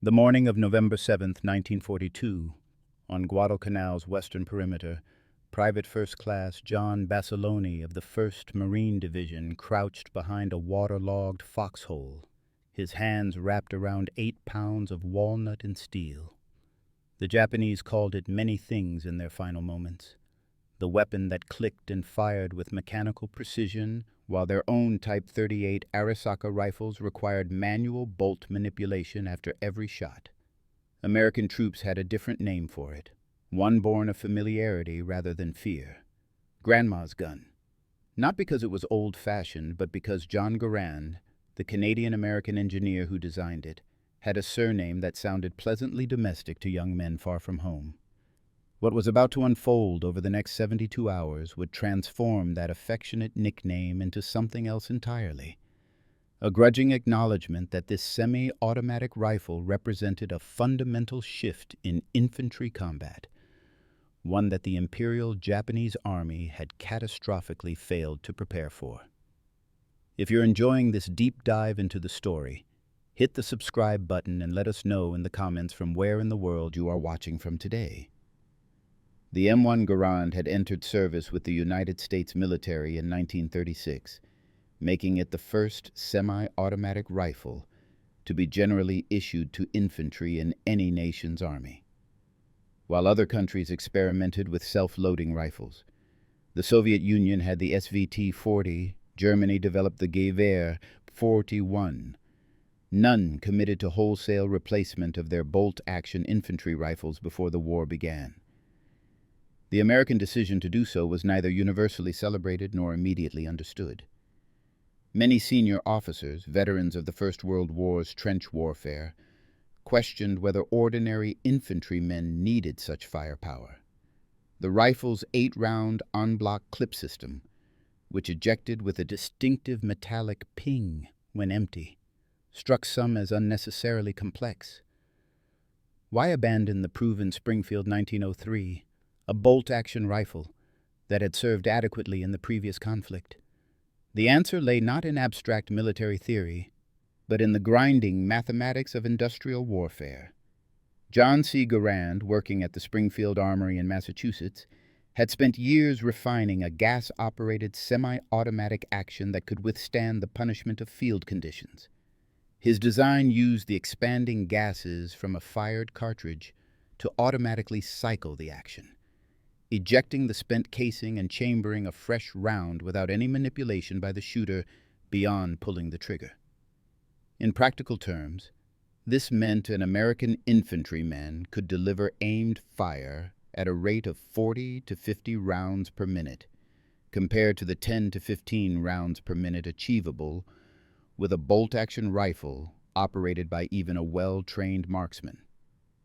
The morning of November 7th, 1942, on Guadalcanal's western perimeter, Private First Class John Basiloni of the 1st Marine Division crouched behind a waterlogged foxhole, his hands wrapped around 8 pounds of walnut and steel. The Japanese called it many things in their final moments. The weapon that clicked and fired with mechanical precision, while their own Type 38 Arisaka rifles required manual bolt manipulation after every shot. American troops had a different name for it, one born of familiarity rather than fear. Grandma's gun. Not because it was old-fashioned, but because John Garand, the Canadian-American engineer who designed it, had a surname that sounded pleasantly domestic to young men far from home. What was about to unfold over the next 72 hours would transform that affectionate nickname into something else entirely. A grudging acknowledgement that this semi-automatic rifle represented a fundamental shift in infantry combat, one that the Imperial Japanese Army had catastrophically failed to prepare for. If you're enjoying this deep dive into the story, hit the subscribe button and let us know in the comments from where in the world you are watching from today. The M1 Garand had entered service with the United States military in 1936, making it the first semi-automatic rifle to be generally issued to infantry in any nation's army. While other countries experimented with self-loading rifles, the Soviet Union had the SVT-40, Germany developed the Gewehr 41. None committed to wholesale replacement of their bolt-action infantry rifles before the war began. The American decision to do so was neither universally celebrated nor immediately understood. Many senior officers, veterans of the First World War's trench warfare, questioned whether ordinary infantrymen needed such firepower. The rifle's 8-round en-bloc clip system, which ejected with a distinctive metallic ping when empty, struck some as unnecessarily complex. Why abandon the proven Springfield 1903, a bolt-action rifle that had served adequately in the previous conflict? The answer lay not in abstract military theory, but in the grinding mathematics of industrial warfare. John C. Garand, working at the Springfield Armory in Massachusetts, had spent years refining a gas-operated semi-automatic action that could withstand the punishment of field conditions. His design used the expanding gases from a fired cartridge to automatically cycle the action, ejecting the spent casing and chambering a fresh round without any manipulation by the shooter beyond pulling the trigger. In practical terms, this meant an American infantryman could deliver aimed fire at a rate of 40 to 50 rounds per minute, compared to the 10 to 15 rounds per minute achievable with a bolt-action rifle operated by even a well-trained marksman.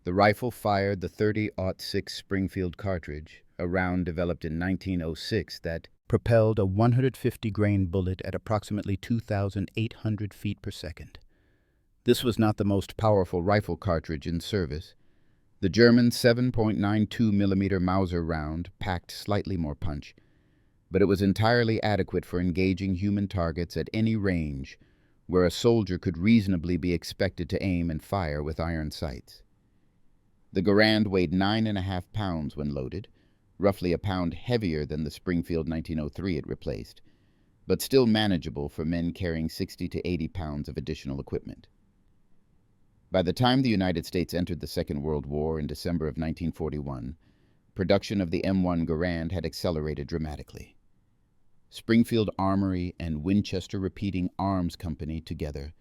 The rifle fired the .30-06 Springfield cartridge, a round developed in 1906 that propelled a 150-grain bullet at approximately 2,800 feet per second. This was not the most powerful rifle cartridge in service. The German 7.92 millimeter Mauser round packed slightly more punch, but it was entirely adequate for engaging human targets at any range where a soldier could reasonably be expected to aim and fire with iron sights. The Garand weighed 9.5 pounds when loaded, roughly a pound heavier than the Springfield 1903 it replaced, but still manageable for men carrying 60 to 80 pounds of additional equipment. By the time the United States entered the Second World War in December of 1941, production of the M1 Garand had accelerated dramatically. Springfield Armory and Winchester Repeating Arms Company together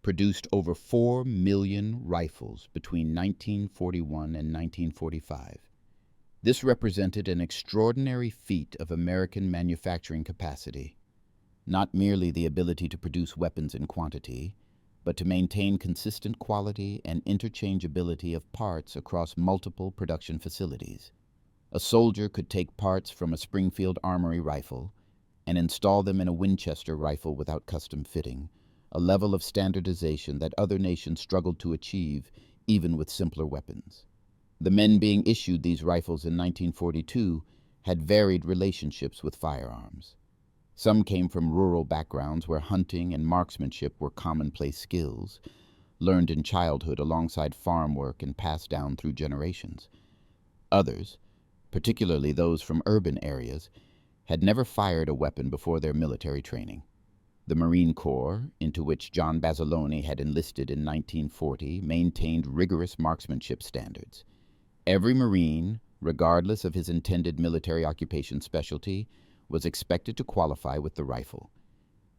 produced over 4 million rifles between 1941 and 1945. This represented an extraordinary feat of American manufacturing capacity, not merely the ability to produce weapons in quantity, but to maintain consistent quality and interchangeability of parts across multiple production facilities. A soldier could take parts from a Springfield Armory rifle and install them in a Winchester rifle without custom fitting, a level of standardization that other nations struggled to achieve even with simpler weapons. The men being issued these rifles in 1942 had varied relationships with firearms. Some came from rural backgrounds where hunting and marksmanship were commonplace skills, learned in childhood alongside farm work and passed down through generations. Others, particularly those from urban areas, had never fired a weapon before their military training. The Marine Corps, into which John Basilone had enlisted in 1940, maintained rigorous marksmanship standards. Every Marine, regardless of his intended military occupation specialty, was expected to qualify with the rifle.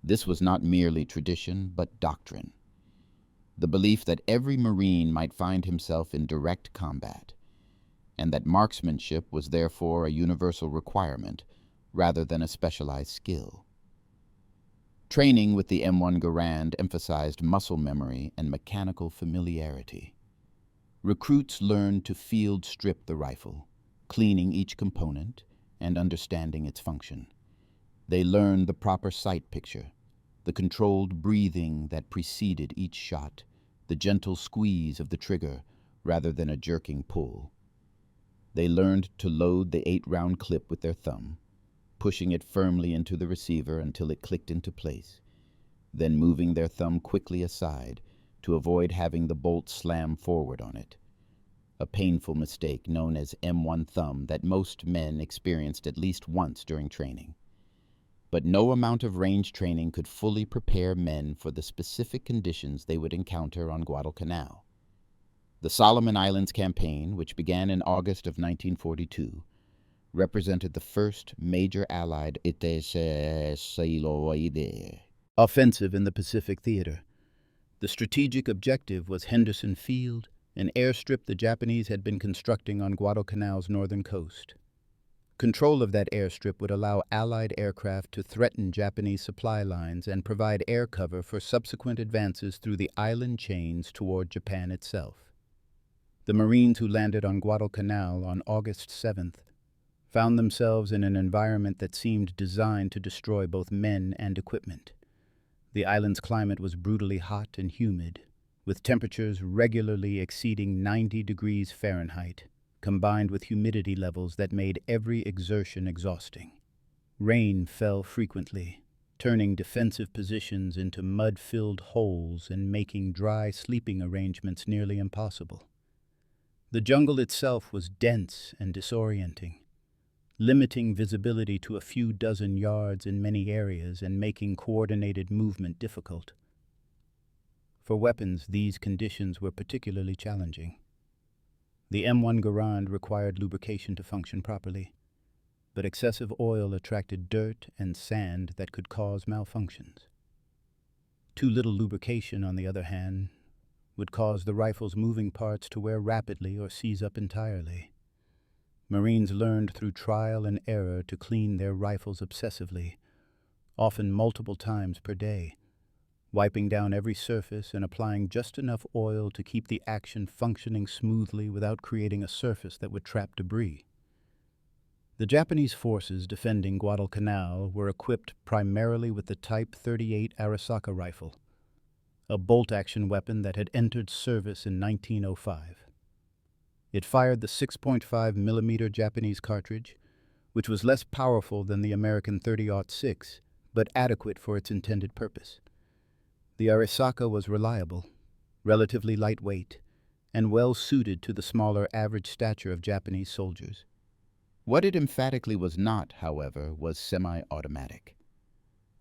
This was not merely tradition, but doctrine. The belief that every Marine might find himself in direct combat, and that marksmanship was therefore a universal requirement rather than a specialized skill. Training with the M1 Garand emphasized muscle memory and mechanical familiarity. Recruits learned to field strip the rifle, cleaning each component and understanding its function. They learned the proper sight picture, the controlled breathing that preceded each shot, the gentle squeeze of the trigger rather than a jerking pull. They learned to load the 8-round clip with their thumb, pushing it firmly into the receiver until it clicked into place, then moving their thumb quickly aside to avoid having the bolt slam forward on it, a painful mistake known as M1 thumb that most men experienced at least once during training. But no amount of range training could fully prepare men for the specific conditions they would encounter on Guadalcanal. The Solomon Islands campaign, which began in August of 1942, represented the first major Allied offensive in the Pacific Theater. The strategic objective was Henderson Field, an airstrip the Japanese had been constructing on Guadalcanal's northern coast. Control of that airstrip would allow Allied aircraft to threaten Japanese supply lines and provide air cover for subsequent advances through the island chains toward Japan itself. The Marines who landed on Guadalcanal on August 7th found themselves in an environment that seemed designed to destroy both men and equipment. The island's climate was brutally hot and humid, with temperatures regularly exceeding 90 degrees Fahrenheit, combined with humidity levels that made every exertion exhausting. Rain fell frequently, turning defensive positions into mud-filled holes and making dry sleeping arrangements nearly impossible. The jungle itself was dense and disorienting, limiting visibility to a few dozen yards in many areas and making coordinated movement difficult. For weapons, these conditions were particularly challenging. The M1 Garand required lubrication to function properly, but excessive oil attracted dirt and sand that could cause malfunctions. Too little lubrication, on the other hand, would cause the rifle's moving parts to wear rapidly or seize up entirely. Marines learned through trial and error to clean their rifles obsessively, often multiple times per day, wiping down every surface and applying just enough oil to keep the action functioning smoothly without creating a surface that would trap debris. The Japanese forces defending Guadalcanal were equipped primarily with the Type 38 Arisaka rifle, a bolt-action weapon that had entered service in 1905. It fired the 6.5mm Japanese cartridge, which was less powerful than the American .30-06, but adequate for its intended purpose. The Arisaka was reliable, relatively lightweight, and well suited to the smaller average stature of Japanese soldiers. What it emphatically was not, however, was semi-automatic.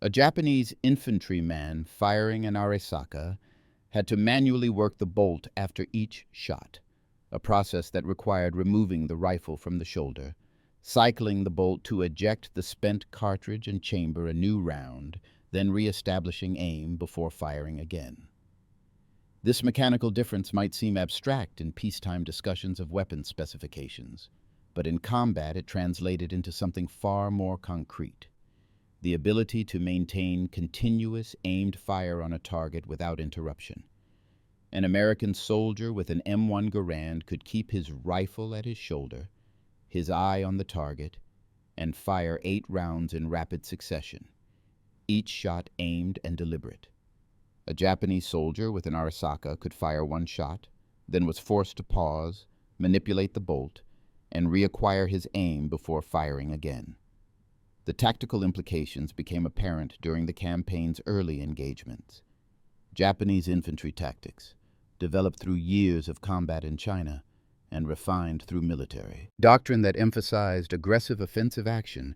A Japanese infantryman firing an Arisaka had to manually work the bolt after each shot, a process that required removing the rifle from the shoulder, cycling the bolt to eject the spent cartridge and chamber a new round, then re-establishing aim before firing again. This mechanical difference might seem abstract in peacetime discussions of weapons specifications, but in combat it translated into something far more concrete: the ability to maintain continuous aimed fire on a target without interruption. An American soldier with an M1 Garand could keep his rifle at his shoulder, his eye on the target, and fire 8 rounds in rapid succession, each shot aimed and deliberate. A Japanese soldier with an Arisaka could fire 1 shot, then was forced to pause, manipulate the bolt, and reacquire his aim before firing again. The tactical implications became apparent during the campaign's early engagements. Japanese infantry tactics, developed through years of combat in China and refined through military. Doctrine that emphasized aggressive offensive action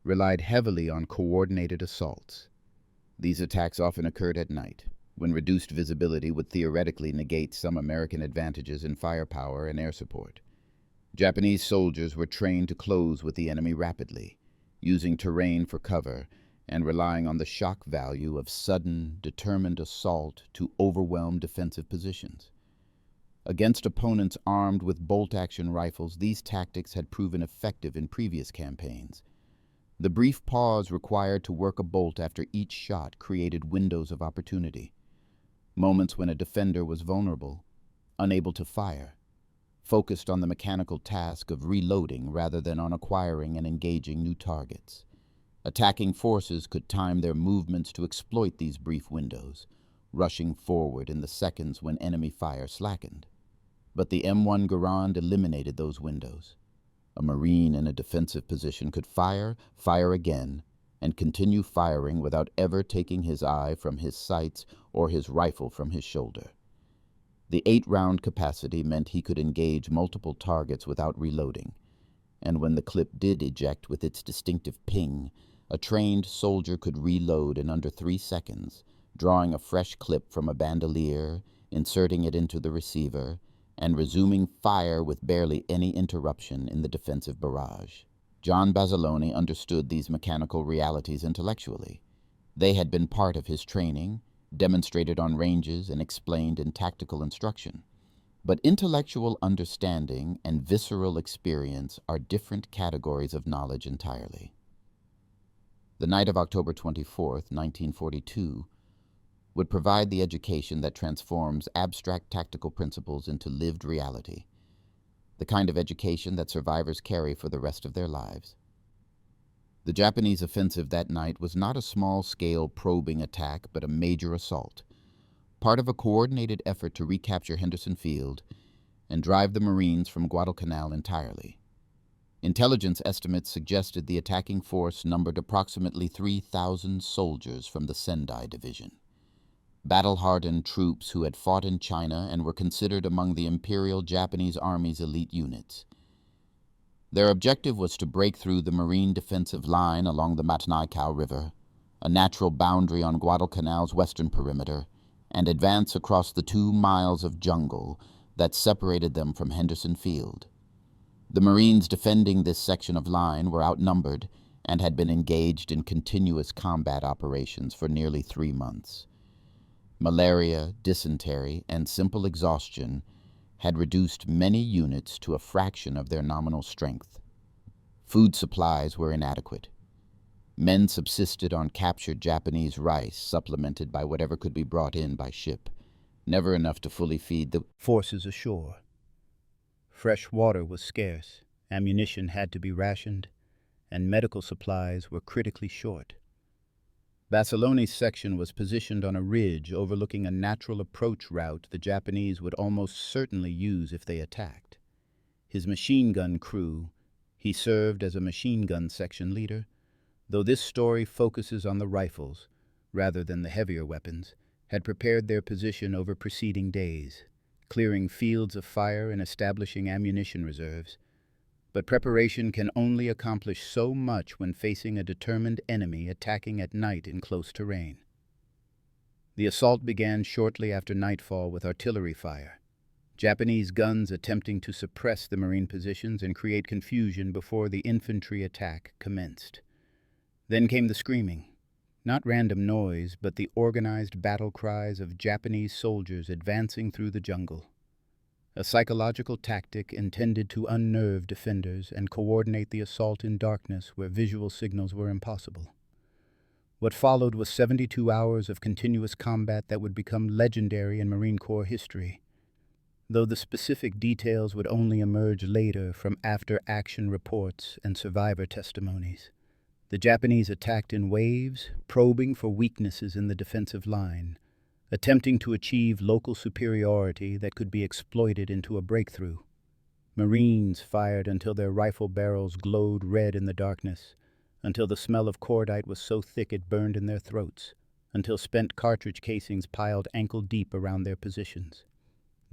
relied heavily on coordinated assaults. These attacks often occurred at night, when reduced visibility would theoretically negate some American advantages in firepower and air support. Japanese soldiers were trained to close with the enemy rapidly, using terrain for cover and relying on the shock value of sudden, determined assault to overwhelm defensive positions. Against opponents armed with bolt-action rifles, these tactics had proven effective in previous campaigns. The brief pause required to work a bolt after each shot created windows of opportunity, moments when a defender was vulnerable, unable to fire, focused on the mechanical task of reloading rather than on acquiring and engaging new targets. Attacking forces could time their movements to exploit these brief windows, rushing forward in the seconds when enemy fire slackened. But the M1 Garand eliminated those windows. A Marine in a defensive position could fire again, and continue firing without ever taking his eye from his sights or his rifle from his shoulder. The 8-round capacity meant he could engage multiple targets without reloading, and when the clip did eject with its distinctive ping, a trained soldier could reload in under 3 seconds, drawing a fresh clip from a bandolier, inserting it into the receiver, and resuming fire with barely any interruption in the defensive barrage. John Basilone understood these mechanical realities intellectually. They had been part of his training, demonstrated on ranges and explained in tactical instruction. But intellectual understanding and visceral experience are different categories of knowledge entirely. The night of October 24th, 1942, would provide the education that transforms abstract tactical principles into lived reality, the kind of education that survivors carry for the rest of their lives. The Japanese offensive that night was not a small-scale probing attack, but a major assault, part of a coordinated effort to recapture Henderson Field and drive the Marines from Guadalcanal entirely. Intelligence estimates suggested the attacking force numbered approximately 3,000 soldiers from the Sendai Division, battle-hardened troops who had fought in China and were considered among the Imperial Japanese Army's elite units. Their objective was to break through the Marine defensive line along the Matanaikau River, a natural boundary on Guadalcanal's western perimeter, and advance across the 2 miles of jungle that separated them from Henderson Field. The Marines defending this section of line were outnumbered and had been engaged in continuous combat operations for nearly 3 months. Malaria, dysentery, and simple exhaustion had reduced many units to a fraction of their nominal strength. Food supplies were inadequate. Men subsisted on captured Japanese rice, supplemented by whatever could be brought in by ship, never enough to fully feed the forces ashore. Fresh water was scarce, ammunition had to be rationed, and medical supplies were critically short. Basilone's section was positioned on a ridge overlooking a natural approach route the Japanese would almost certainly use if they attacked. His machine gun crew, he served as a machine gun section leader, though this story focuses on the rifles rather than the heavier weapons, had prepared their position over preceding days, clearing fields of fire and establishing ammunition reserves. But preparation can only accomplish so much when facing a determined enemy attacking at night in close terrain. The assault began shortly after nightfall with artillery fire, Japanese guns attempting to suppress the Marine positions and create confusion before the infantry attack commenced. Then came the screaming, not random noise, but the organized battle cries of Japanese soldiers advancing through the jungle. A psychological tactic intended to unnerve defenders and coordinate the assault in darkness where visual signals were impossible. What followed was 72 hours of continuous combat that would become legendary in Marine Corps history, though the specific details would only emerge later from after-action reports and survivor testimonies. The Japanese attacked in waves, probing for weaknesses in the defensive line, attempting to achieve local superiority that could be exploited into a breakthrough. Marines fired until their rifle barrels glowed red in the darkness, until the smell of cordite was so thick it burned in their throats, until spent cartridge casings piled ankle-deep around their positions.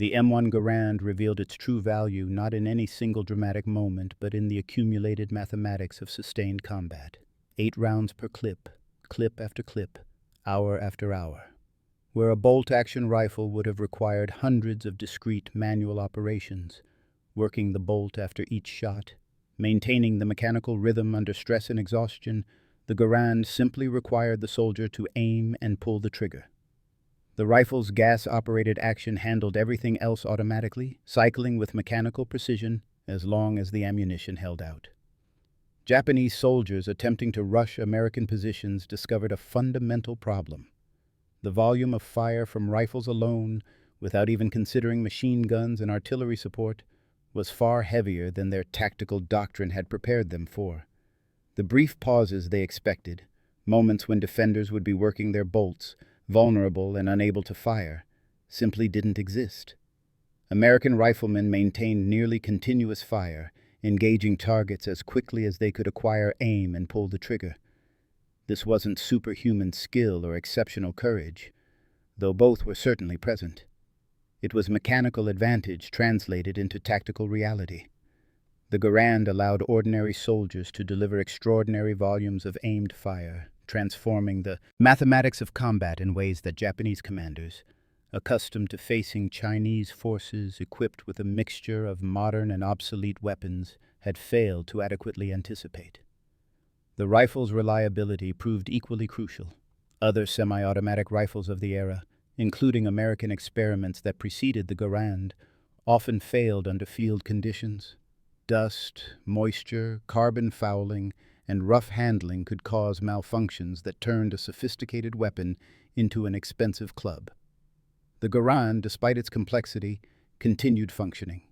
The M1 Garand revealed its true value not in any single dramatic moment, but in the accumulated mathematics of sustained combat. 8 rounds per clip, clip after clip, hour after hour. Where a bolt-action rifle would have required hundreds of discrete manual operations, working the bolt after each shot, maintaining the mechanical rhythm under stress and exhaustion, the Garand simply required the soldier to aim and pull the trigger. The rifle's gas-operated action handled everything else automatically, cycling with mechanical precision as long as the ammunition held out. Japanese soldiers attempting to rush American positions discovered a fundamental problem. The volume of fire from rifles alone, without even considering machine guns and artillery support, was far heavier than their tactical doctrine had prepared them for. The brief pauses they expected, moments when defenders would be working their bolts, vulnerable and unable to fire, simply didn't exist. American riflemen maintained nearly continuous fire, engaging targets as quickly as they could acquire aim and pull the trigger. This wasn't superhuman skill or exceptional courage, though both were certainly present. It was mechanical advantage translated into tactical reality. The Garand allowed ordinary soldiers to deliver extraordinary volumes of aimed fire, transforming the mathematics of combat in ways that Japanese commanders, accustomed to facing Chinese forces equipped with a mixture of modern and obsolete weapons, had failed to adequately anticipate. The rifle's reliability proved equally crucial. Other semi-automatic rifles of the era, including American experiments that preceded the Garand, often failed under field conditions. Dust, moisture, carbon fouling, and rough handling could cause malfunctions that turned a sophisticated weapon into an expensive club. The Garand, despite its complexity, continued functioning.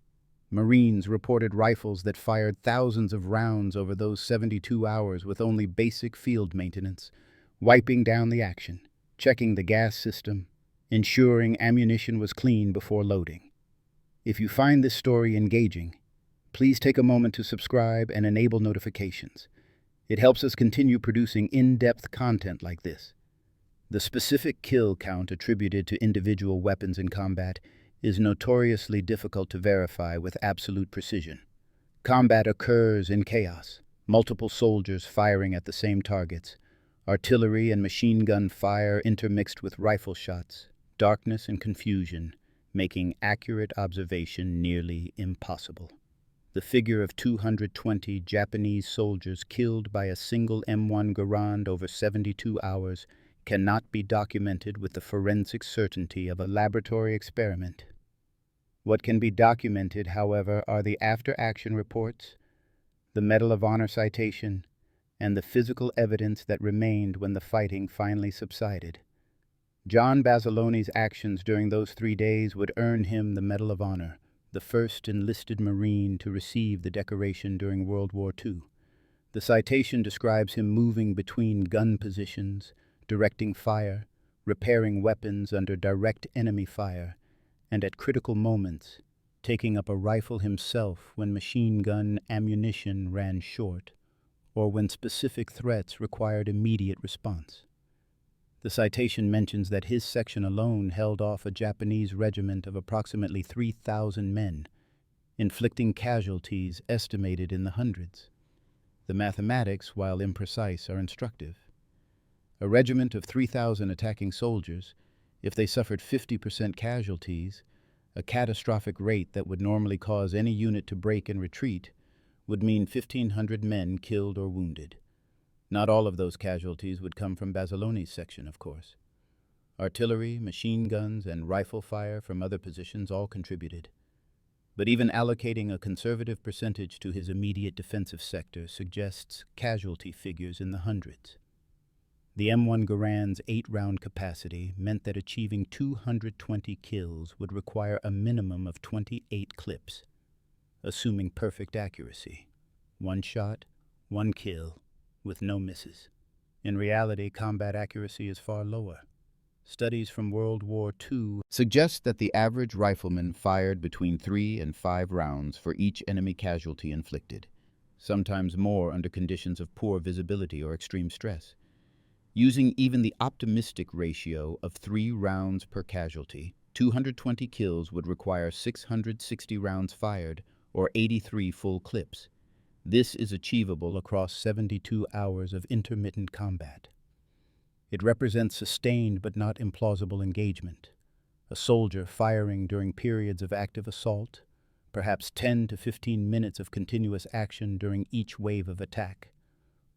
Marines reported rifles that fired thousands of rounds over those 72 hours with only basic field maintenance, wiping down the action, checking the gas system, ensuring ammunition was clean before loading. If you find this story engaging, please take a moment to subscribe and enable notifications. It helps us continue producing in-depth content like this. The specific kill count attributed to individual weapons in combat is notoriously difficult to verify with absolute precision. Combat occurs in chaos, multiple soldiers firing at the same targets, artillery and machine gun fire intermixed with rifle shots, darkness and confusion, making accurate observation nearly impossible. The figure of 220 Japanese soldiers killed by a single M1 Garand over 72 hours cannot be documented with the forensic certainty of a laboratory experiment. What can be documented, however, are the after-action reports, the Medal of Honor citation, and the physical evidence that remained when the fighting finally subsided. John Basiloni's actions during those 3 days would earn him the Medal of Honor, the first enlisted Marine to receive the decoration during World War II. The citation describes him moving between gun positions, directing fire, repairing weapons under direct enemy fire, and at critical moments, taking up a rifle himself when machine gun ammunition ran short, or when specific threats required immediate response. The citation mentions that his section alone held off a Japanese regiment of approximately 3,000 men, inflicting casualties estimated in the hundreds. The mathematics, while imprecise, are instructive. A regiment of 3,000 attacking soldiers, if they suffered 50% casualties, a catastrophic rate that would normally cause any unit to break and retreat, would mean 1,500 men killed or wounded. Not all of those casualties would come from Basiloni's section, of course. Artillery, machine guns, and rifle fire from other positions all contributed. But even allocating a conservative percentage to his immediate defensive sector suggests casualty figures in the hundreds. The M1 Garand's 8-round capacity meant that achieving 220 kills would require a minimum of 28 clips, assuming perfect accuracy. 1 shot, 1 kill, with no misses. In reality, combat accuracy is far lower. Studies from World War II suggest that the average rifleman fired between 3 and 5 rounds for each enemy casualty inflicted, sometimes more under conditions of poor visibility or extreme stress. Using even the optimistic ratio of 3 rounds per casualty, 220 kills would require 660 rounds fired, or 83 full clips. This is achievable across 72 hours of intermittent combat. It represents sustained but not implausible engagement. A soldier firing during periods of active assault, perhaps 10 to 15 minutes of continuous action during each wave of attack.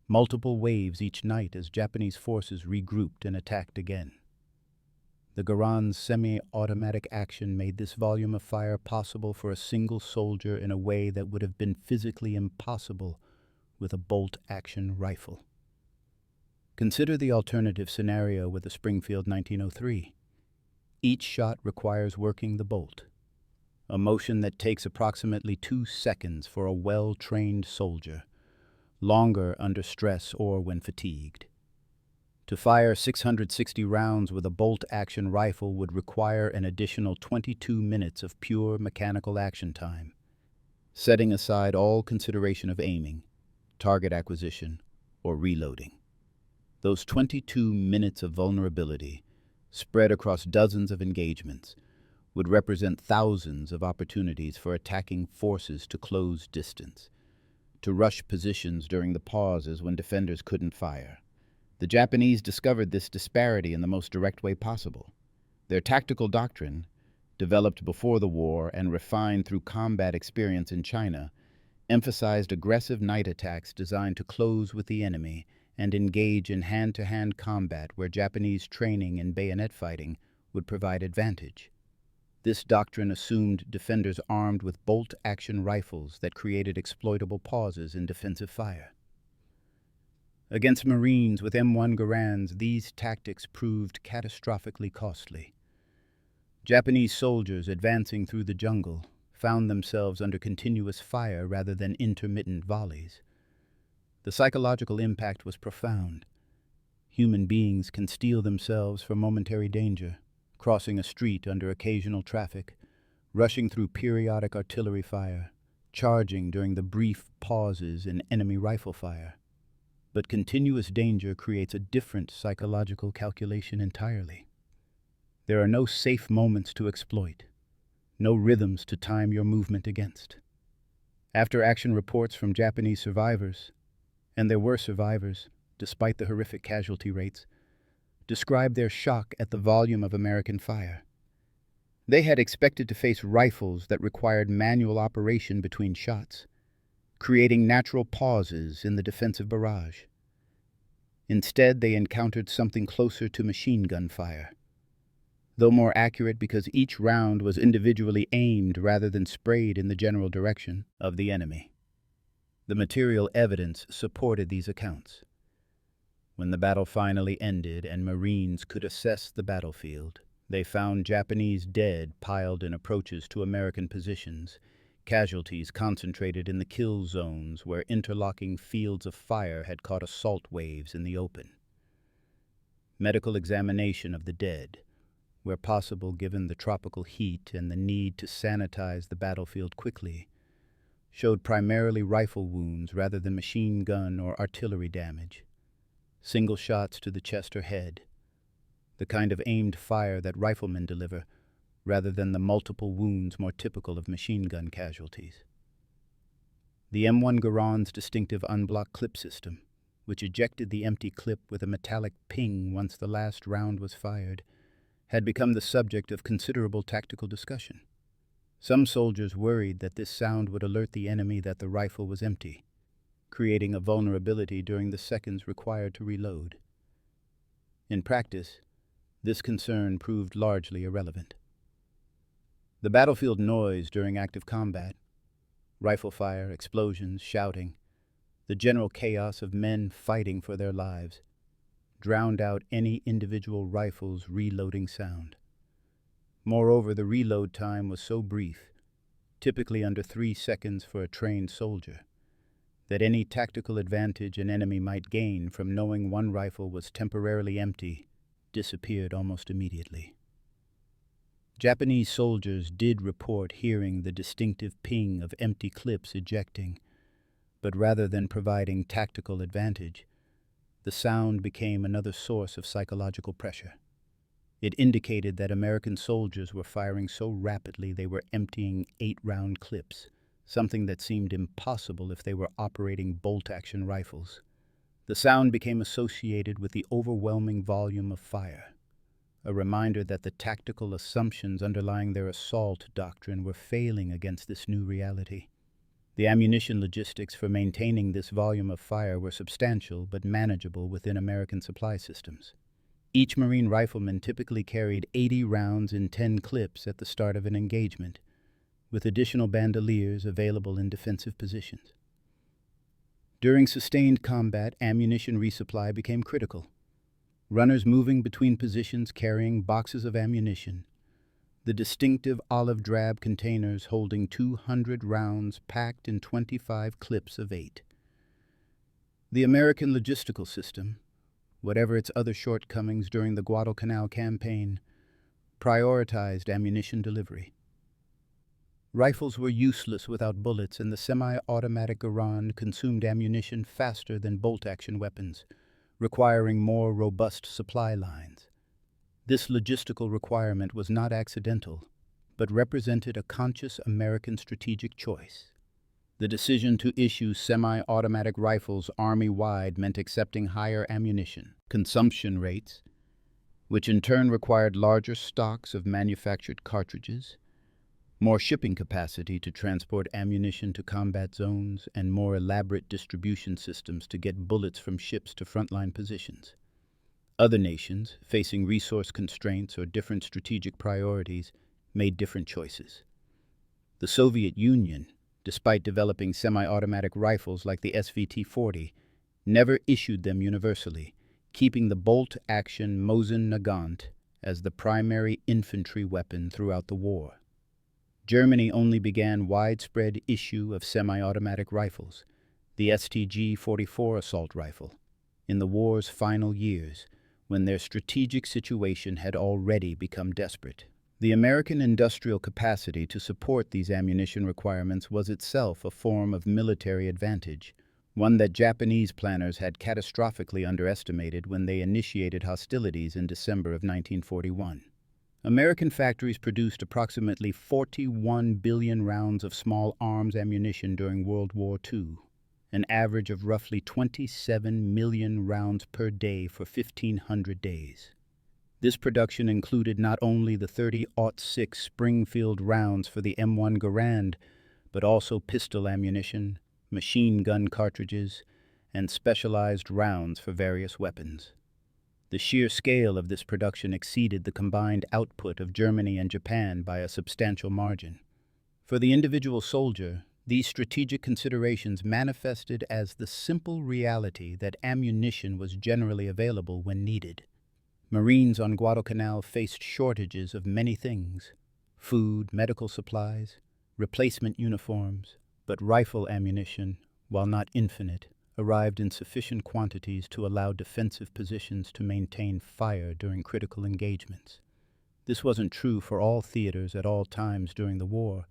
Multiple waves each night as Japanese forces regrouped and attacked again. The Garan's semi-automatic action made this volume of fire possible for a single soldier in a way that would have been physically impossible with a bolt-action rifle. Consider the alternative scenario with the Springfield 1903. Each shot requires working the bolt, a motion that takes approximately 2 seconds for a well-trained soldier, longer under stress or when fatigued. To fire 660 rounds with a bolt-action rifle would require an additional 22 minutes of pure mechanical action time, setting aside all consideration of aiming, target acquisition, or reloading. Those 22 minutes of vulnerability, spread across dozens of engagements, would represent thousands of opportunities for attacking forces to close distance, to rush positions during the pauses when defenders couldn't fire. The Japanese discovered this disparity in the most direct way possible. Their tactical doctrine, developed before the war and refined through combat experience in China, emphasized aggressive night attacks designed to close with the enemy and engage in hand-to-hand combat where Japanese training in bayonet fighting would provide advantage. This doctrine assumed defenders armed with bolt-action rifles that created exploitable pauses in defensive fire. Against Marines with M1 Garands, these tactics proved catastrophically costly. Japanese soldiers advancing through the jungle found themselves under continuous fire rather than intermittent volleys. The psychological impact was profound. Human beings can steel themselves for momentary danger, crossing a street under occasional traffic, rushing through periodic artillery fire, charging during the brief pauses in enemy rifle fire. But continuous danger creates a different psychological calculation entirely. There are no safe moments to exploit, no rhythms to time your movement against. After-action reports from Japanese survivors, and there were survivors, despite the horrific casualty rates, described their shock at the volume of American fire. They had expected to face rifles that required manual operation between shots, creating natural pauses in the defensive barrage. Instead, they encountered something closer to machine gun fire, though more accurate because each round was individually aimed rather than sprayed in the general direction of the enemy. The material evidence supported these accounts. When the battle finally ended and Marines could assess the battlefield, they found Japanese dead piled in approaches to American positions, casualties concentrated in the kill zones where interlocking fields of fire had caught assault waves in the open. Medical examination of the dead, where possible given the tropical heat and the need to sanitize the battlefield quickly, showed primarily rifle wounds rather than machine gun or artillery damage. Single shots to the chest or head, the kind of aimed fire that riflemen deliver, rather than the multiple wounds more typical of machine gun casualties. The M1 Garand's distinctive unblocked clip system, which ejected the empty clip with a metallic ping once the last round was fired, had become the subject of considerable tactical discussion. Some soldiers worried that this sound would alert the enemy that the rifle was empty, creating a vulnerability during the seconds required to reload. In practice, this concern proved largely irrelevant. The battlefield noise during active combat, rifle fire, explosions, shouting, the general chaos of men fighting for their lives, drowned out any individual rifle's reloading sound. Moreover, the reload time was so brief, typically under 3 seconds for a trained soldier, that any tactical advantage an enemy might gain from knowing one rifle was temporarily empty disappeared almost immediately. Japanese soldiers did report hearing the distinctive ping of empty clips ejecting, but rather than providing tactical advantage, the sound became another source of psychological pressure. It indicated that American soldiers were firing so rapidly they were emptying 8-round clips, something that seemed impossible if they were operating bolt-action rifles. The sound became associated with the overwhelming volume of fire, a reminder that the tactical assumptions underlying their assault doctrine were failing against this new reality. The ammunition logistics for maintaining this volume of fire were substantial but manageable within American supply systems. Each Marine rifleman typically carried 80 rounds in 10 clips at the start of an engagement, with additional bandoliers available in defensive positions. During sustained combat, ammunition resupply became critical. Runners moving between positions carrying boxes of ammunition, the distinctive olive drab containers holding 200 rounds packed in 25 clips of 8. The American logistical system, whatever its other shortcomings during the Guadalcanal campaign, prioritized ammunition delivery. Rifles were useless without bullets, and the semi-automatic Garand consumed ammunition faster than bolt-action weapons, requiring more robust supply lines. This logistical requirement was not accidental, but represented a conscious American strategic choice. The decision to issue semi-automatic rifles army-wide meant accepting higher ammunition consumption rates, which in turn required larger stocks of manufactured cartridges, more shipping capacity to transport ammunition to combat zones, and more elaborate distribution systems to get bullets from ships to frontline positions. Other nations, facing resource constraints or different strategic priorities, made different choices. The Soviet Union, despite developing semi-automatic rifles like the SVT-40, never issued them universally, keeping the bolt-action Mosin Nagant as the primary infantry weapon throughout the war. Germany only began widespread issue of semi-automatic rifles, the STG-44 assault rifle, in the war's final years, when their strategic situation had already become desperate. The American industrial capacity to support these ammunition requirements was itself a form of military advantage, one that Japanese planners had catastrophically underestimated when they initiated hostilities in December of 1941. American factories produced approximately 41 billion rounds of small arms ammunition during World War II, an average of roughly 27 million rounds per day for 1,500 days. This production included not only the 30-06 Springfield rounds for the M1 Garand, but also pistol ammunition, machine gun cartridges, and specialized rounds for various weapons. The sheer scale of this production exceeded the combined output of Germany and Japan by a substantial margin. For the individual soldier, these strategic considerations manifested as the simple reality that ammunition was generally available when needed. Marines on Guadalcanal faced shortages of many things: food, medical supplies, replacement uniforms, but rifle ammunition, while not infinite, arrived in sufficient quantities to allow defensive positions to maintain fire during critical engagements. This wasn't true for all theaters at all times during the war,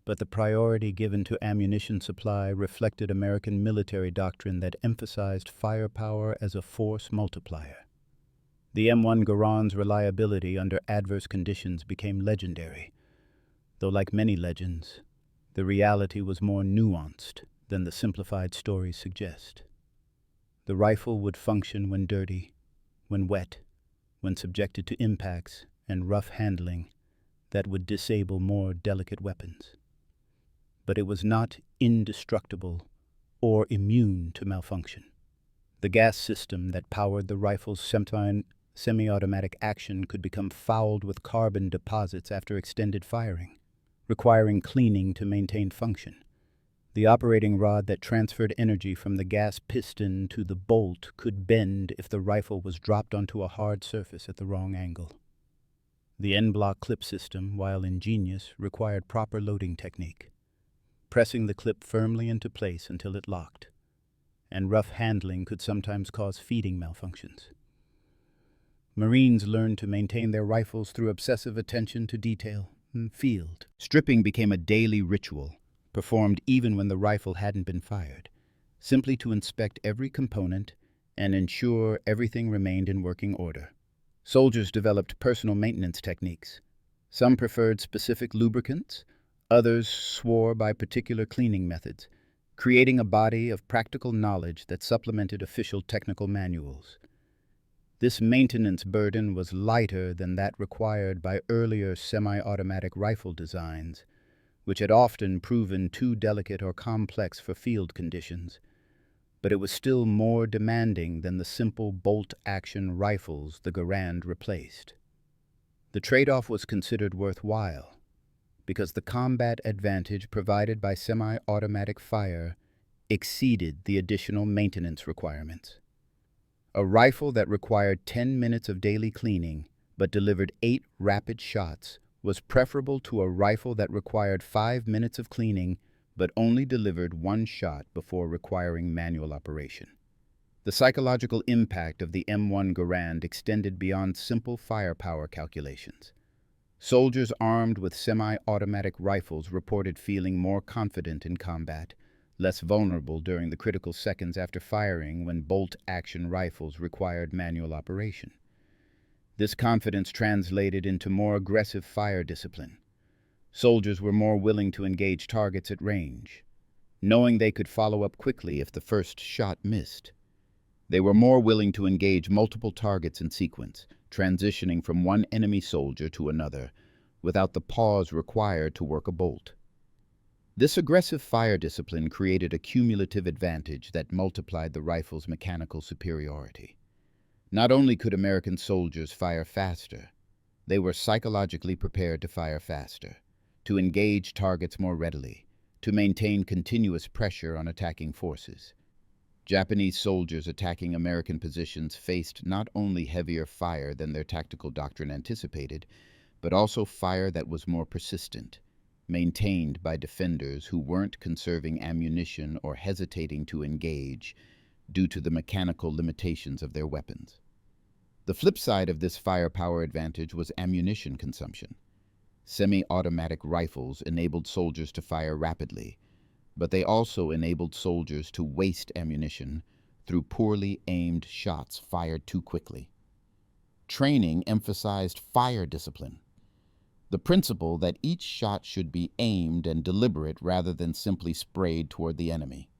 but the priority given to ammunition supply reflected American military doctrine that emphasized firepower as a force multiplier. The M1 Garand's reliability under adverse conditions became legendary, though like many legends, the reality was more nuanced than the simplified stories suggest. The rifle would function when dirty, when wet, when subjected to impacts and rough handling that would disable more delicate weapons. But it was not indestructible or immune to malfunction. The gas system that powered the rifle's semi-automatic action could become fouled with carbon deposits after extended firing, requiring cleaning to maintain function. The operating rod that transferred energy from the gas piston to the bolt could bend if the rifle was dropped onto a hard surface at the wrong angle. The N-block clip system, while ingenious, required proper loading technique, pressing the clip firmly into place until it locked, and rough handling could sometimes cause feeding malfunctions. Marines learned to maintain their rifles through obsessive attention to detail and field. Stripping became a daily ritual, performed even when the rifle hadn't been fired, simply to inspect every component and ensure everything remained in working order. Soldiers developed personal maintenance techniques. Some preferred specific lubricants, others swore by particular cleaning methods, creating a body of practical knowledge that supplemented official technical manuals. This maintenance burden was lighter than that required by earlier semi-automatic rifle designs, which had often proven too delicate or complex for field conditions, but it was still more demanding than the simple bolt-action rifles the Garand replaced. The trade-off was considered worthwhile, because the combat advantage provided by semi-automatic fire exceeded the additional maintenance requirements. A rifle that required 10 minutes of daily cleaning but delivered 8 rapid shots was preferable to a rifle that required 5 minutes of cleaning but only delivered 1 shot before requiring manual operation. The psychological impact of the M1 Garand extended beyond simple firepower calculations. Soldiers armed with semi-automatic rifles reported feeling more confident in combat, less vulnerable during the critical seconds after firing when bolt-action rifles required manual operation. This confidence translated into more aggressive fire discipline. Soldiers were more willing to engage targets at range, knowing they could follow up quickly if the first shot missed. They were more willing to engage multiple targets in sequence, transitioning from one enemy soldier to another, without the pause required to work a bolt. This aggressive fire discipline created a cumulative advantage that multiplied the rifle's mechanical superiority. Not only could American soldiers fire faster, they were psychologically prepared to fire faster, to engage targets more readily, to maintain continuous pressure on attacking forces. Japanese soldiers attacking American positions faced not only heavier fire than their tactical doctrine anticipated, but also fire that was more persistent, maintained by defenders who weren't conserving ammunition or hesitating to engage due to the mechanical limitations of their weapons. The flip side of this firepower advantage was ammunition consumption. Semi-automatic rifles enabled soldiers to fire rapidly, but they also enabled soldiers to waste ammunition through poorly aimed shots fired too quickly. Training emphasized fire discipline, the principle that each shot should be aimed and deliberate rather than simply sprayed toward the enemy.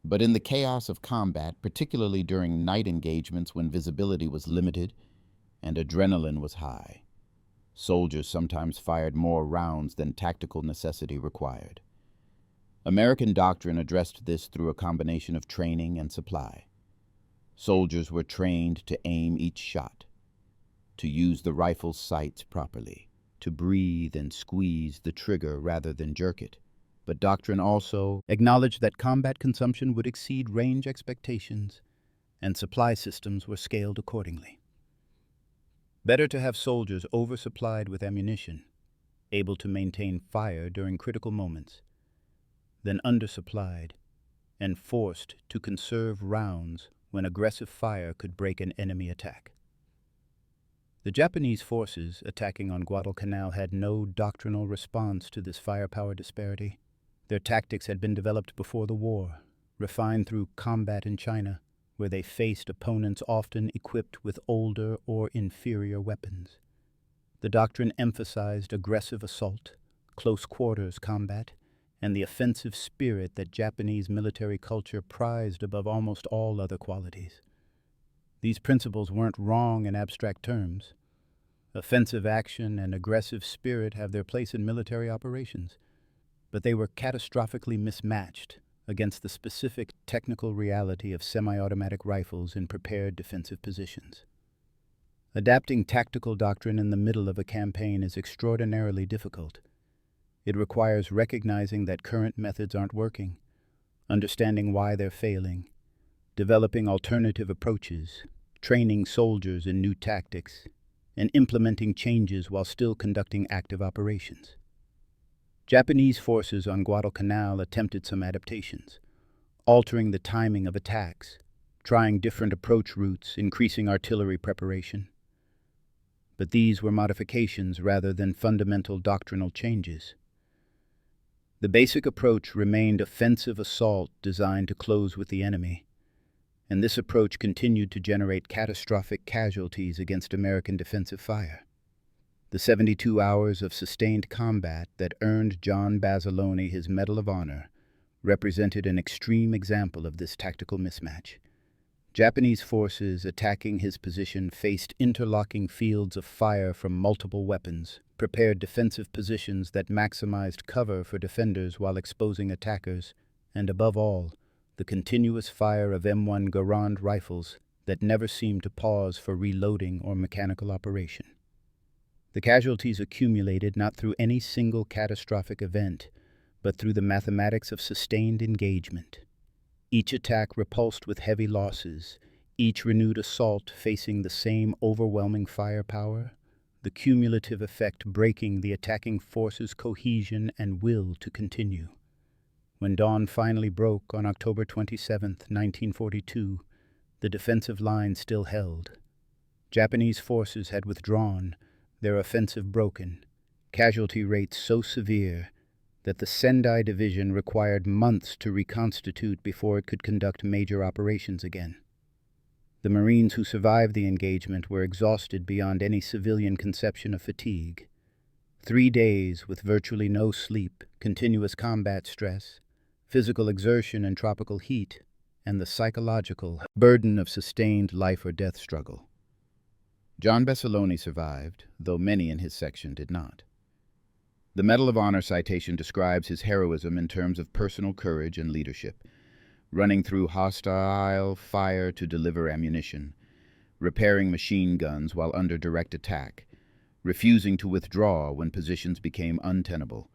But in the chaos of combat, particularly during night engagements when visibility was limited and adrenaline was high, soldiers sometimes fired more rounds than tactical necessity required. American doctrine addressed this through a combination of training and supply. Soldiers were trained to aim each shot, to use the rifle's sights properly, to breathe and squeeze the trigger rather than jerk it. But doctrine also acknowledged that combat consumption would exceed range expectations, and supply systems were scaled accordingly. Better to have soldiers oversupplied with ammunition, able to maintain fire during critical moments, than undersupplied and forced to conserve rounds when aggressive fire could break an enemy attack. The Japanese forces attacking on Guadalcanal had no doctrinal response to this firepower disparity. Their tactics had been developed before the war, refined through combat in China, where they faced opponents often equipped with older or inferior weapons. The doctrine emphasized aggressive assault, close quarters combat, and the offensive spirit that Japanese military culture prized above almost all other qualities. These principles weren't wrong in abstract terms. Offensive action and aggressive spirit have their place in military operations, but they were catastrophically mismatched against the specific technical reality of semi-automatic rifles in prepared defensive positions. Adapting tactical doctrine in the middle of a campaign is extraordinarily difficult. It requires recognizing that current methods aren't working, understanding why they're failing, developing alternative approaches, training soldiers in new tactics, and implementing changes while still conducting active operations. Japanese forces on Guadalcanal attempted some adaptations, altering the timing of attacks, trying different approach routes, increasing artillery preparation. But these were modifications rather than fundamental doctrinal changes. The basic approach remained offensive assault designed to close with the enemy, and this approach continued to generate catastrophic casualties against American defensive fire. The 72 hours of sustained combat that earned John Basilone his Medal of Honor represented an extreme example of this tactical mismatch. Japanese forces attacking his position faced interlocking fields of fire from multiple weapons, prepared defensive positions that maximized cover for defenders while exposing attackers, and above all, the continuous fire of M1 Garand rifles that never seemed to pause for reloading or mechanical operation. The casualties accumulated not through any single catastrophic event, but through the mathematics of sustained engagement. Each attack repulsed with heavy losses, each renewed assault facing the same overwhelming firepower, the cumulative effect breaking the attacking force's cohesion and will to continue. When dawn finally broke on October 27, 1942, the defensive line still held. Japanese forces had withdrawn, their offensive broken, casualty rates so severe that the Sendai Division required months to reconstitute before it could conduct major operations again. The Marines who survived the engagement were exhausted beyond any civilian conception of fatigue. 3 days with virtually no sleep, continuous combat stress, physical exertion in tropical heat, and the psychological burden of sustained life-or-death struggle. John Basilone survived, though many in his section did not. The Medal of Honor citation describes his heroism in terms of personal courage and leadership, running through hostile fire to deliver ammunition, repairing machine guns while under direct attack, refusing to withdraw when positions became untenable.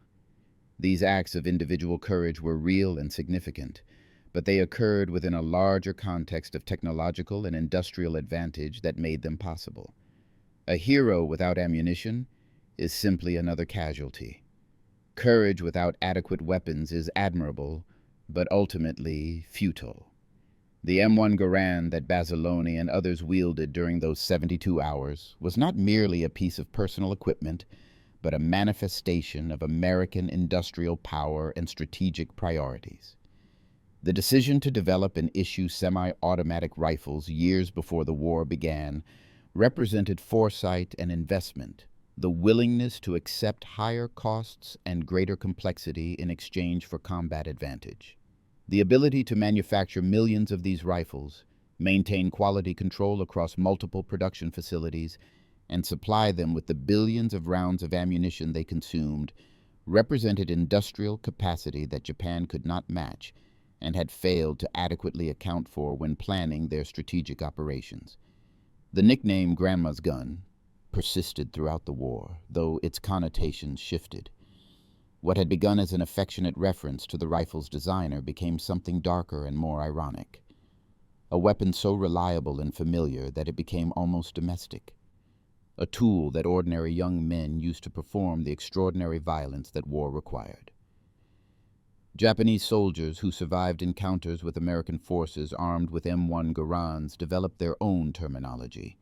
These acts of individual courage were real and significant, but they occurred within a larger context of technological and industrial advantage that made them possible. A hero without ammunition is simply another casualty. Courage without adequate weapons is admirable, but ultimately futile. The M1 Garand that Basilone and others wielded during those 72 hours was not merely a piece of personal equipment, but a manifestation of American industrial power and strategic priorities. The decision to develop and issue semi-automatic rifles years before the war began represented foresight and investment, the willingness to accept higher costs and greater complexity in exchange for combat advantage. The ability to manufacture millions of these rifles, maintain quality control across multiple production facilities, and supply them with the billions of rounds of ammunition they consumed represented industrial capacity that Japan could not match and had failed to adequately account for when planning their strategic operations. The nickname Grandma's Gun persisted throughout the war, though its connotations shifted. What had begun as an affectionate reference to the rifle's designer became something darker and more ironic. A weapon so reliable and familiar that it became almost domestic. A tool that ordinary young men used to perform the extraordinary violence that war required. Japanese soldiers who survived encounters with American forces armed with M1 Garands developed their own terminology,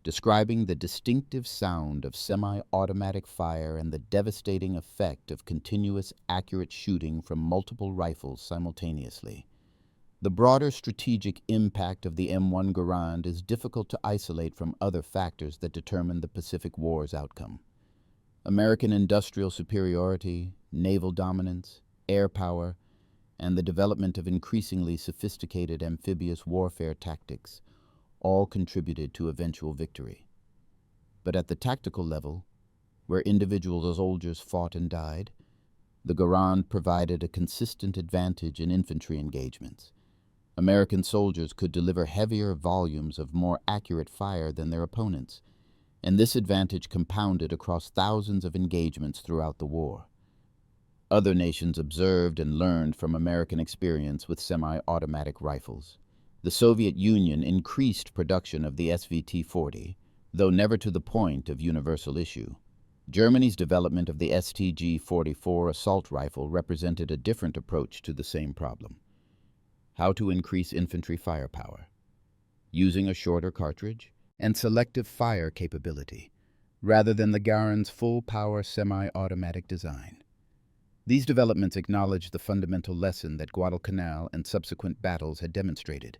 describing the distinctive sound of semi-automatic fire and the devastating effect of continuous, accurate shooting from multiple rifles simultaneously. The broader strategic impact of the M1 Garand is difficult to isolate from other factors that determine the Pacific War's outcome. American industrial superiority, naval dominance, air power, and the development of increasingly sophisticated amphibious warfare tactics all contributed to eventual victory. But at the tactical level, where individual soldiers fought and died, the Garand provided a consistent advantage in infantry engagements. American soldiers could deliver heavier volumes of more accurate fire than their opponents, and this advantage compounded across thousands of engagements throughout the war. Other nations observed and learned from American experience with semi-automatic rifles. The Soviet Union increased production of the SVT-40, though never to the point of universal issue. Germany's development of the STG-44 assault rifle represented a different approach to the same problem. How to increase infantry firepower, using a shorter cartridge and selective fire capability, rather than the Garand's full-power semi-automatic design. These developments acknowledged the fundamental lesson that Guadalcanal and subsequent battles had demonstrated,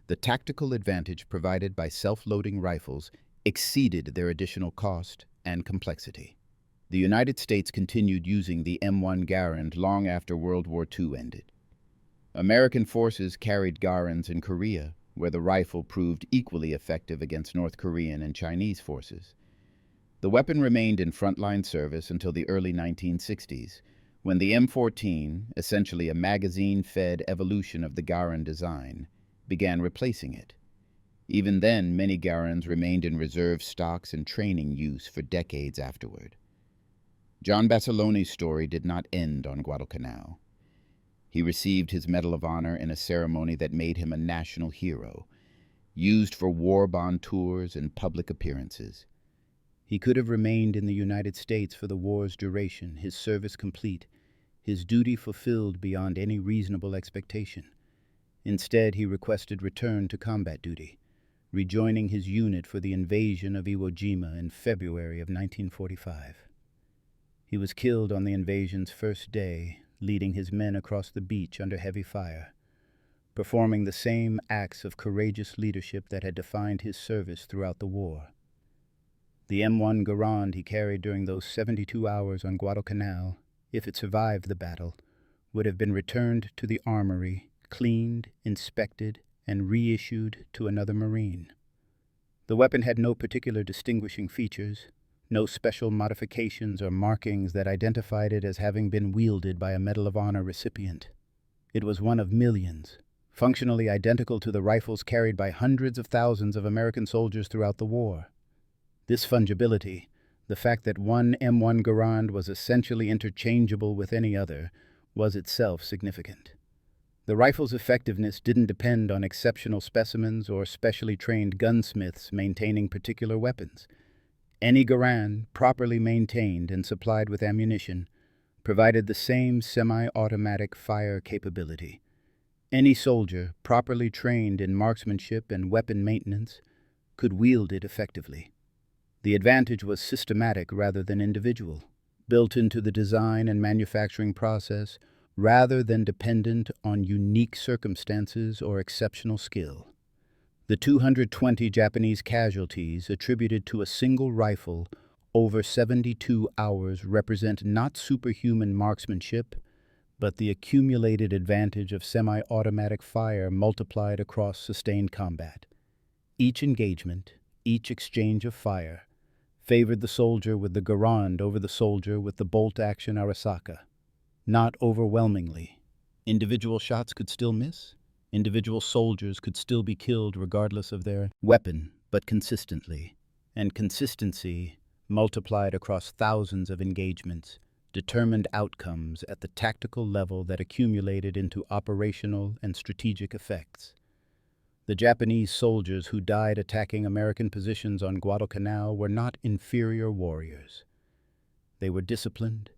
The tactical advantage provided by self-loading rifles exceeded their additional cost and complexity. The United States continued using the M1 Garand long after World War II ended. American forces carried Garands in Korea, where the rifle proved equally effective against North Korean and Chinese forces. The weapon remained in frontline service until the early 1960s, when the M14, essentially a magazine-fed evolution of the Garand design, began replacing it. Even then, many Garands remained in reserve stocks and training use for decades afterward. John Basiloni's story did not end on Guadalcanal. He received his Medal of Honor in a ceremony that made him a national hero, used for war bond tours and public appearances. He could have remained in the United States for the war's duration, his service complete, his duty fulfilled beyond any reasonable expectation. Instead, he requested return to combat duty, rejoining his unit for the invasion of Iwo Jima in February of 1945. He was killed on the invasion's first day, leading his men across the beach under heavy fire, performing the same acts of courageous leadership that had defined his service throughout the war. The M1 Garand he carried during those 72 hours on Guadalcanal, if it survived the battle, would have been returned to the armory, cleaned, inspected, and reissued to another Marine. The weapon had no particular distinguishing features, no special modifications or markings that identified it as having been wielded by a Medal of Honor recipient. It was one of millions, functionally identical to the rifles carried by hundreds of thousands of American soldiers throughout the war. This fungibility, the fact that one M1 Garand was essentially interchangeable with any other, was itself significant. The rifle's effectiveness didn't depend on exceptional specimens or specially trained gunsmiths maintaining particular weapons. Any Garand, properly maintained and supplied with ammunition, provided the same semi-automatic fire capability. Any soldier, properly trained in marksmanship and weapon maintenance, could wield it effectively. The advantage was systematic rather than individual, built into the design and manufacturing process rather than dependent on unique circumstances or exceptional skill. The 220 Japanese casualties attributed to a single rifle over 72 hours represent not superhuman marksmanship, but the accumulated advantage of semi-automatic fire multiplied across sustained combat. Each engagement, each exchange of fire, favored the soldier with the Garand over the soldier with the bolt-action Arisaka. Not overwhelmingly. Individual shots could still miss. Individual soldiers could still be killed regardless of their weapon, but consistently. And consistency, multiplied across thousands of engagements, determined outcomes at the tactical level that accumulated into operational and strategic effects. The Japanese soldiers who died attacking American positions on Guadalcanal were not inferior warriors. They were disciplined,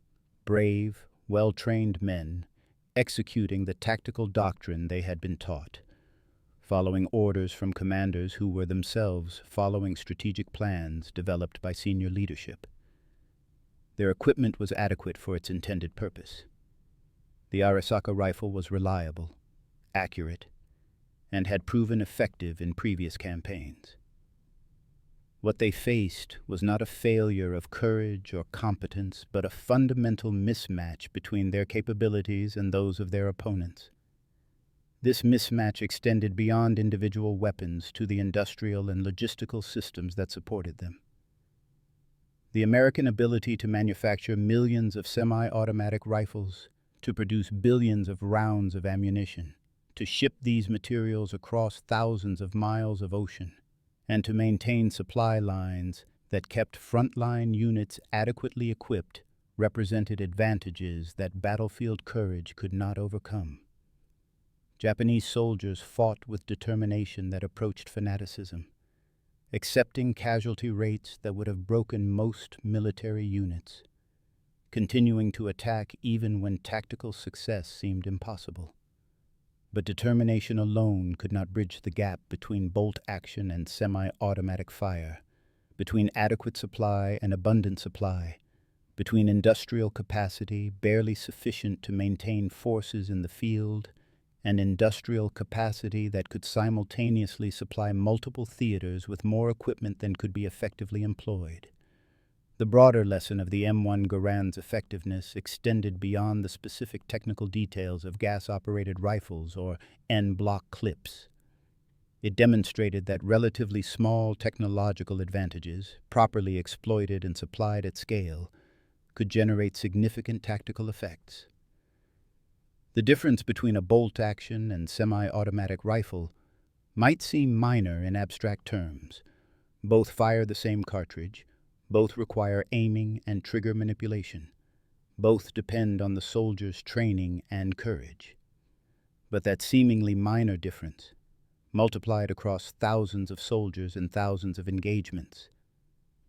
brave, well-trained men, executing the tactical doctrine they had been taught, following orders from commanders who were themselves following strategic plans developed by senior leadership. Their equipment was adequate for its intended purpose. The Arisaka rifle was reliable, accurate, and had proven effective in previous campaigns. What they faced was not a failure of courage or competence, but a fundamental mismatch between their capabilities and those of their opponents. This mismatch extended beyond individual weapons to the industrial and logistical systems that supported them. The American ability to manufacture millions of semi-automatic rifles, to produce billions of rounds of ammunition, to ship these materials across thousands of miles of ocean, and to maintain supply lines that kept frontline units adequately equipped represented advantages that battlefield courage could not overcome. Japanese soldiers fought with determination that approached fanaticism, accepting casualty rates that would have broken most military units, continuing to attack even when tactical success seemed impossible. But determination alone could not bridge the gap between bolt action and semi-automatic fire, between adequate supply and abundant supply, between industrial capacity barely sufficient to maintain forces in the field and industrial capacity that could simultaneously supply multiple theaters with more equipment than could be effectively employed. The broader lesson of the M1 Garand's effectiveness extended beyond the specific technical details of gas-operated rifles or en-bloc clips. It demonstrated that relatively small technological advantages, properly exploited and supplied at scale, could generate significant tactical effects. The difference between a bolt-action and semi-automatic rifle might seem minor in abstract terms. Both fire the same cartridge, both require aiming and trigger manipulation. Both depend on the soldier's training and courage. But that seemingly minor difference, multiplied across thousands of soldiers and thousands of engagements,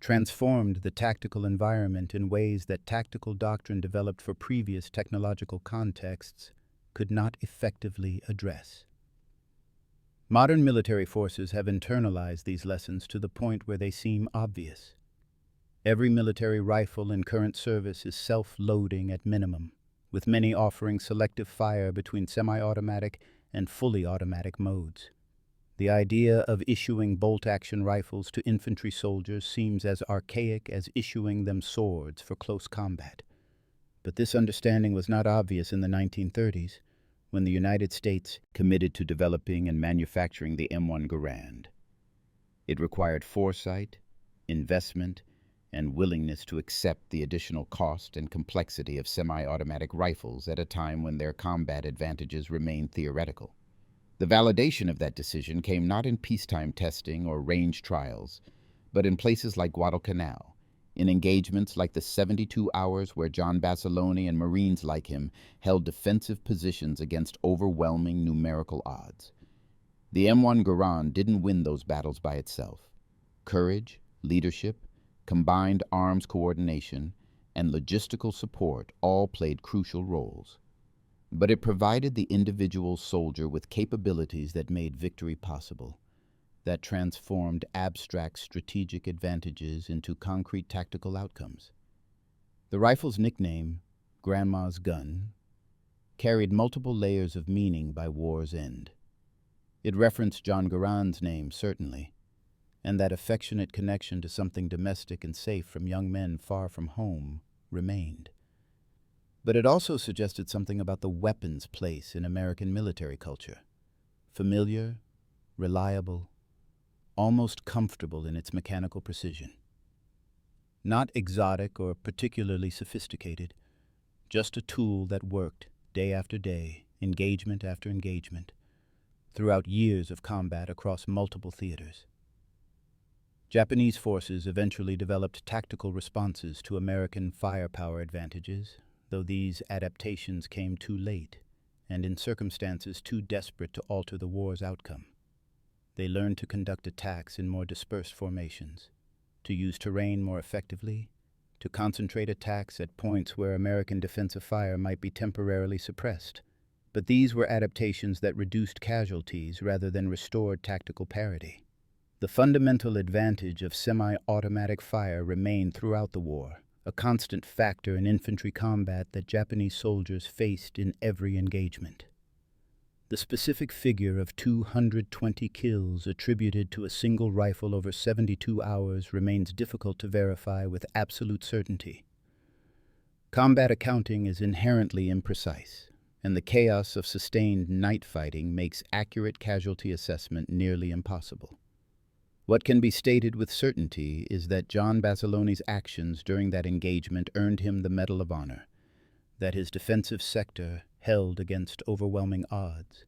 transformed the tactical environment in ways that tactical doctrine developed for previous technological contexts could not effectively address. Modern military forces have internalized these lessons to the point where they seem obvious. Every military rifle in current service is self-loading at minimum, with many offering selective fire between semi-automatic and fully automatic modes. The idea of issuing bolt-action rifles to infantry soldiers seems as archaic as issuing them swords for close combat. But this understanding was not obvious in the 1930s, when the United States committed to developing and manufacturing the M1 Garand. It required foresight, investment, and willingness to accept the additional cost and complexity of semi-automatic rifles at a time when their combat advantages remained theoretical. The validation of that decision came not in peacetime testing or range trials, but in places like Guadalcanal, in engagements like the 72 hours where John Basilone and Marines like him held defensive positions against overwhelming numerical odds. The M1 Garand didn't win those battles by itself. Courage, leadership, combined arms coordination, and logistical support all played crucial roles. But it provided the individual soldier with capabilities that made victory possible, that transformed abstract strategic advantages into concrete tactical outcomes. The rifle's nickname, Grandma's Gun, carried multiple layers of meaning by war's end. It referenced John Garand's name, certainly, and that affectionate connection to something domestic and safe from young men far from home remained. But it also suggested something about the weapon's place in American military culture. Familiar, reliable, almost comfortable in its mechanical precision. Not exotic or particularly sophisticated, just a tool that worked day after day, engagement after engagement, throughout years of combat across multiple theaters. Japanese forces eventually developed tactical responses to American firepower advantages, though these adaptations came too late and in circumstances too desperate to alter the war's outcome. They learned to conduct attacks in more dispersed formations, to use terrain more effectively, to concentrate attacks at points where American defensive fire might be temporarily suppressed. But these were adaptations that reduced casualties rather than restored tactical parity. The fundamental advantage of semi-automatic fire remained throughout the war, a constant factor in infantry combat that Japanese soldiers faced in every engagement. The specific figure of 220 kills attributed to a single rifle over 72 hours remains difficult to verify with absolute certainty. Combat accounting is inherently imprecise, and the chaos of sustained night fighting makes accurate casualty assessment nearly impossible. What can be stated with certainty is that John Basilone's actions during that engagement earned him the Medal of Honor, that his defensive sector held against overwhelming odds,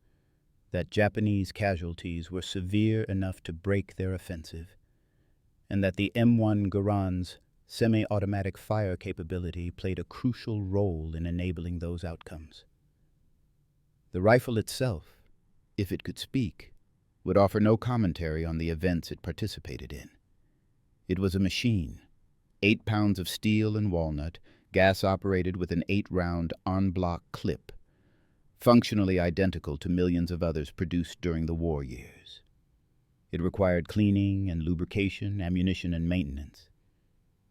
that Japanese casualties were severe enough to break their offensive, and that the M1 Garand's semi-automatic fire capability played a crucial role in enabling those outcomes. The rifle itself, if it could speak, would offer no commentary on the events it participated in. It was a machine, 8 pounds of steel and walnut, gas-operated with an 8-round en-bloc clip, functionally identical to millions of others produced during the war years. It required cleaning and lubrication, ammunition and maintenance.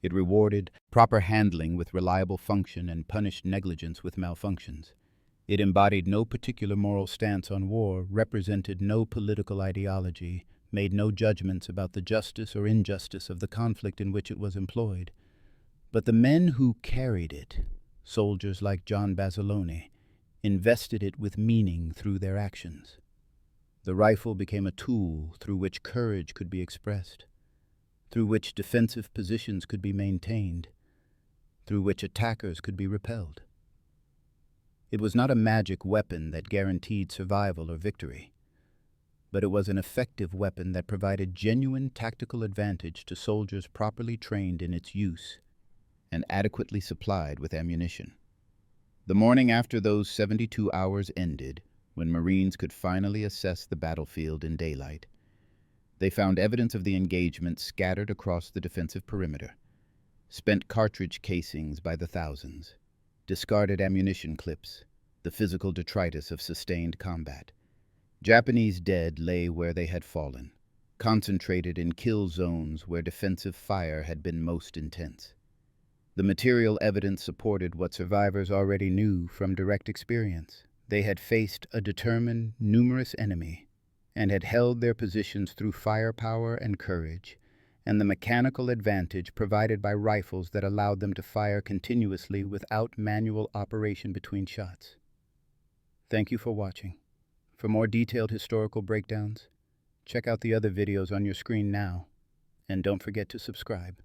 It rewarded proper handling with reliable function and punished negligence with malfunctions. It embodied no particular moral stance on war, represented no political ideology, made no judgments about the justice or injustice of the conflict in which it was employed. But the men who carried it, soldiers like John Basilone, invested it with meaning through their actions. The rifle became a tool through which courage could be expressed, through which defensive positions could be maintained, through which attackers could be repelled. It was not a magic weapon that guaranteed survival or victory, but it was an effective weapon that provided genuine tactical advantage to soldiers properly trained in its use and adequately supplied with ammunition. The morning after those 72 hours ended, when Marines could finally assess the battlefield in daylight, they found evidence of the engagement scattered across the defensive perimeter: spent cartridge casings by the thousands, discarded ammunition clips, the physical detritus of sustained combat. Japanese dead lay where they had fallen, concentrated in kill zones where defensive fire had been most intense. The material evidence supported what survivors already knew from direct experience. They had faced a determined, numerous enemy and had held their positions through firepower and courage, and the mechanical advantage provided by rifles that allowed them to fire continuously without manual operation between shots. Thank you for watching. For more detailed historical breakdowns, check out the other videos on your screen now, and don't forget to subscribe.